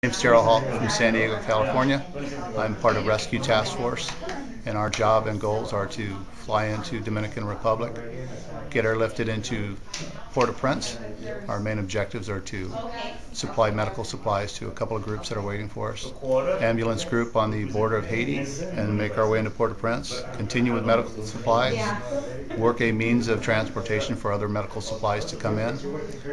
name's Daryl Hall from San Diego, California. I'm part of Rescue Task Force, and our job and goals are to fly into Dominican Republic, get airlifted into Port-au-Prince. Our main objectives are to supply medical supplies to a couple of groups that are waiting for us. Ambulance group on the border of Haiti, and make our way into Port-au-Prince, continue with medical supplies, work a means of transportation for other medical supplies to come in,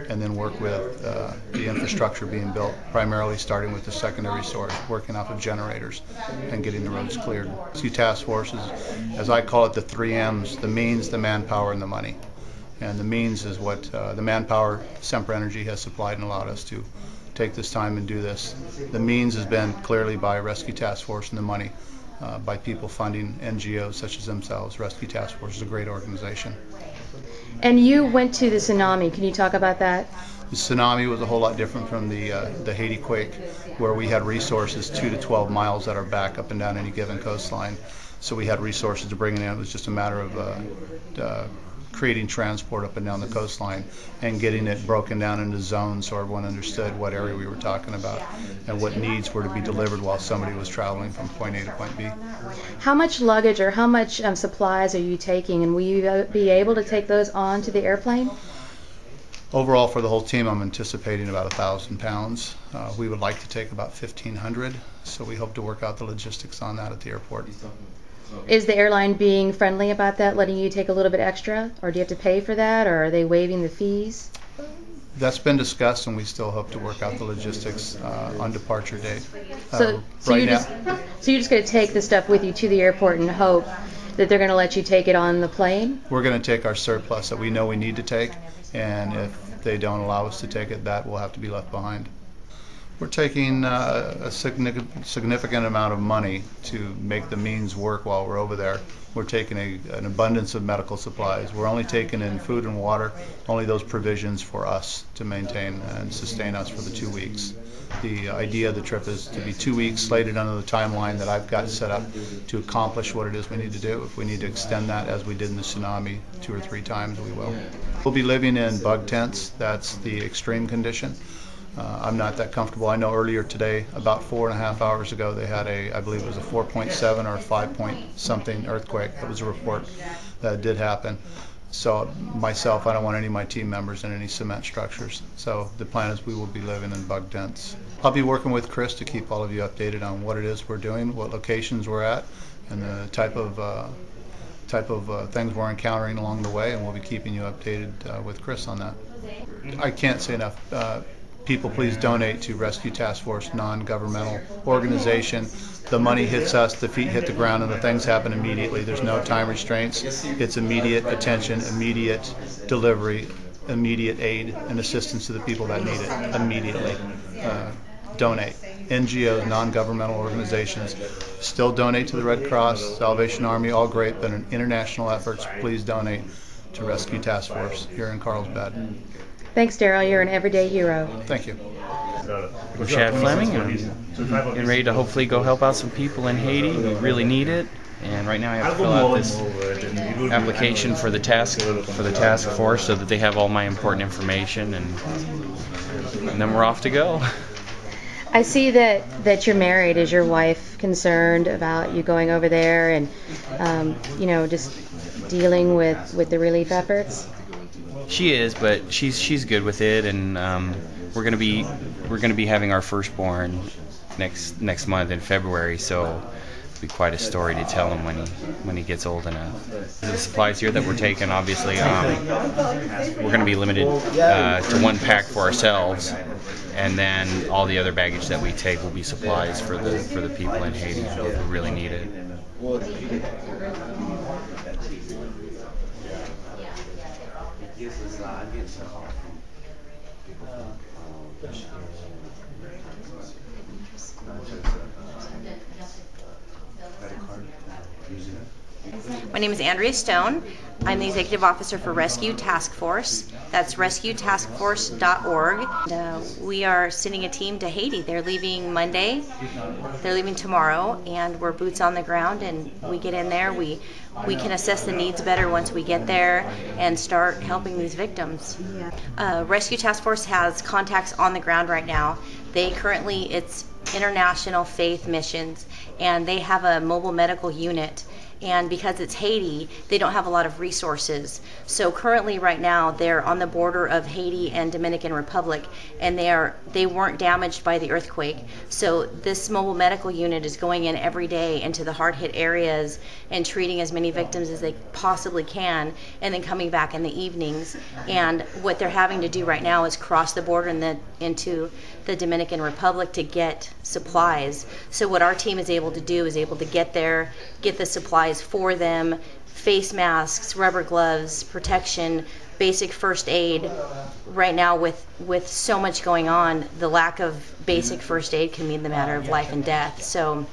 and then work with the infrastructure being built, primarily starting with the secondary source, working off of generators and getting the roads cleared. Rescue Task Force is, as I call it, the 3 M's: the means, the manpower, and the money. And the means is what the manpower Sempra Energy has supplied and allowed us to take this time and do this. The means has been clearly by Rescue Task Force, and the money by people funding NGOs such as themselves. Rescue Task Force is a great organization. And you went to the tsunami. Can you talk about that? The tsunami was a whole lot different from the Haiti quake, where we had resources 2 to 12 miles at our back up and down any given coastline. So we had resources to bring in. It was just a matter of creating transport up and down the coastline and getting it broken down into zones so everyone understood what area we were talking about and what needs were to be delivered while somebody was traveling from point A to point B. How much luggage or how much supplies are you taking, and will you be able to take those onto the airplane? Overall, for the whole team, I'm anticipating about 1,000 pounds. We would like to take about 1,500, so we hope to work out the logistics on that at the airport. Is the airline being friendly about that, letting you take a little bit extra, or do you have to pay for that, or are they waiving the fees? That's been discussed, and we still hope to work out the logistics on departure date. So you're just going to take the stuff with you to the airport and hope that they're going to let you take it on the plane? We're going to take our surplus that we know we need to take, and if they don't allow us to take it, that will have to be left behind. We're taking a significant amount of money to make the means work while we're over there. We're taking an abundance of medical supplies. We're only taking in food and water, only those provisions for us to maintain and sustain us for the 2 weeks. The idea of the trip is to be 2 weeks slated under the timeline that I've got set up to accomplish what it is we need to do. If we need to extend that, as we did in the tsunami 2 or 3 times, we will. We'll be living in bug tents. That's the extreme condition. I'm not that comfortable. I know earlier today, about 4.5 hours ago, they had I believe it was a 4.7 or 5 point something earthquake. That was a report that did happen. So myself, I don't want any of my team members in any cement structures. So the plan is we will be living in bug tents. I'll be working with Chris to keep all of you updated on what it is we're doing, what locations we're at, and the type of things we're encountering along the way, and we'll be keeping you updated with Chris on that. I can't say enough. People, please donate to Rescue Task Force, non-governmental organization. The money hits us, the feet hit the ground, and the things happen immediately. There's no time restraints. It's immediate attention, immediate delivery, immediate aid and assistance to the people that need it immediately. Donate. NGOs, non-governmental organizations, still donate to the Red Cross, Salvation Army, all great, but in international efforts, please donate to Rescue Task Force here in Carlsbad. Thanks, Daryl. You're an everyday hero. Thank you. I'm Shad Fleming. I'm getting ready to hopefully go help out some people in Haiti who really need it. And right now I have to fill out this application for the task force so that they have all my important information, and then we're off to go. I see that you're married. Is your wife concerned about you going over there and just dealing with the relief efforts? She is, but she's good with it, and we're gonna be having our firstborn next month in February, so it'll be quite a story to tell him when he gets old enough. The supplies here that we're taking, obviously, we're gonna be limited to 1 pack for ourselves, and then all the other baggage that we take will be supplies for the people in Haiti who really need it. My name is Andrea Stone. I'm the executive officer for Rescue Task Force. That's rescuetaskforce.org. We are sending a team to Haiti. They're leaving Monday. They're leaving tomorrow, and we're boots on the ground, and we get in there. We can assess the needs better once we get there and start helping these victims. Rescue Task Force has contacts on the ground right now. It's international faith missions, and they have a mobile medical unit. And because it's Haiti, they don't have a lot of resources. So currently, right now, they're on the border of Haiti and Dominican Republic, and they weren't damaged by the earthquake. So this mobile medical unit is going in every day into the hard-hit areas and treating as many victims as they possibly can, and then coming back in the evenings. And what they're having to do right now is cross the border into the Dominican Republic to get supplies. So what our team is able to do is able to get there, get the supplies for them, face masks, rubber gloves, protection, basic first aid. Right now with so much going on, the lack of basic first aid can mean the matter of life and death. So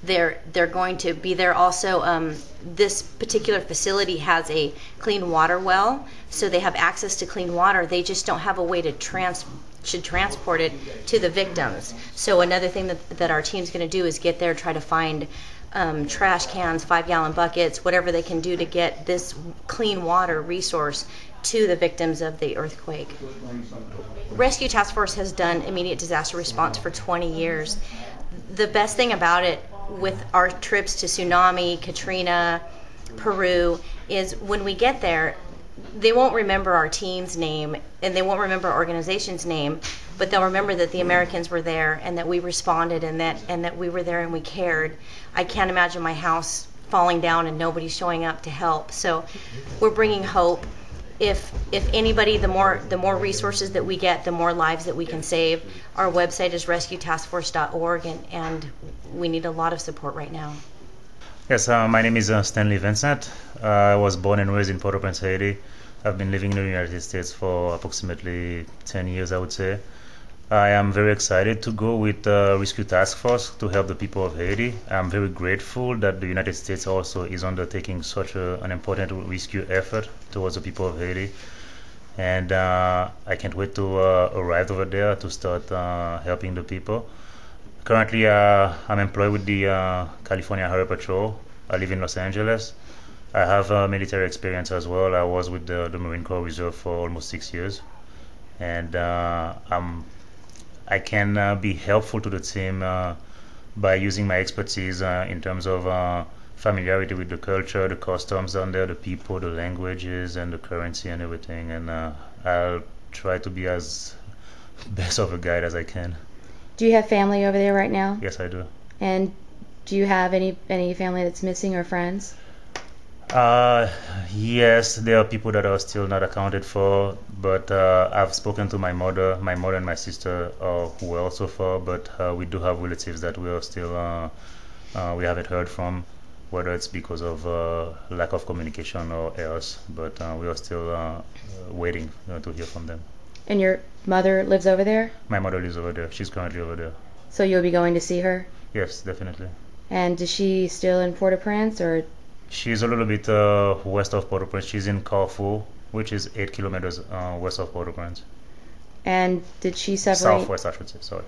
they're going to be there also. This particular facility has a clean water well, so they have access to clean water. They just don't have a way to transport it to the victims. So another thing that our team's going to do is get there, try to find trash cans, 5-gallon buckets, whatever they can do to get this clean water resource to the victims of the earthquake. Rescue Task Force has done immediate disaster response for 20 years. The best thing about it with our trips to tsunami, Katrina, Peru, is when we get there, they won't remember our team's name and they won't remember our organization's name, but they'll remember that the Americans were there and that we responded and that we were there and we cared. I can't imagine my house falling down and nobody showing up to help. So we're bringing hope. If anybody, the more resources that we get, the more lives that we can save. Our website is rescuetaskforce.org, and we need a lot of support right now. Yes, my name is Stanley Vincent. I was born and raised in Port-au-Prince, Haiti. I've been living in the United States for approximately 10 years, I would say. I am very excited to go with Rescue Task Force to help the people of Haiti. I'm very grateful that the United States also is undertaking such an important rescue effort towards the people of Haiti. And I can't wait to arrive over there to start helping the people. Currently, I'm employed with the California Highway Patrol. I live in Los Angeles. I have military experience as well. I was with the Marine Corps Reserve for almost 6 years. And I can be helpful to the team by using my expertise in terms of familiarity with the culture, the customs down there, the people, the languages, and the currency and everything. And I'll try to be as best of a guide as I can. Do you have family over there right now? Yes, I do. And do you have any family that's missing or friends? Yes, there are people that are still not accounted for, but I've spoken to my mother. My mother and my sister are well so far, but we do have relatives that we are still we haven't heard from, whether it's because of lack of communication or else. But we are still waiting to hear from them. And your mother lives over there? My mother lives over there. She's currently over there. So you'll be going to see her? Yes, definitely. And is she still in Port-au-Prince, or? She's a little bit west of Port-au-Prince. She's in Carrefour, which is 8 kilometers west of Port-au-Prince. And did she suffer? Southwest, I should say. Sorry.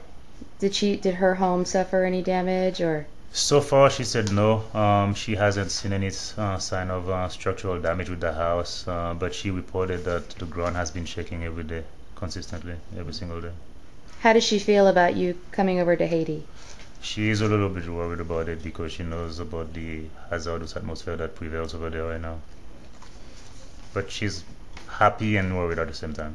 Did her home suffer any damage, or? So far, she said no. She hasn't seen any sign of structural damage with the house, but she reported that the ground has been shaking every day, consistently, every single day. How does she feel about you coming over to Haiti? She is a little bit worried about it because she knows about the hazardous atmosphere that prevails over there right now. But she's happy and worried at the same time.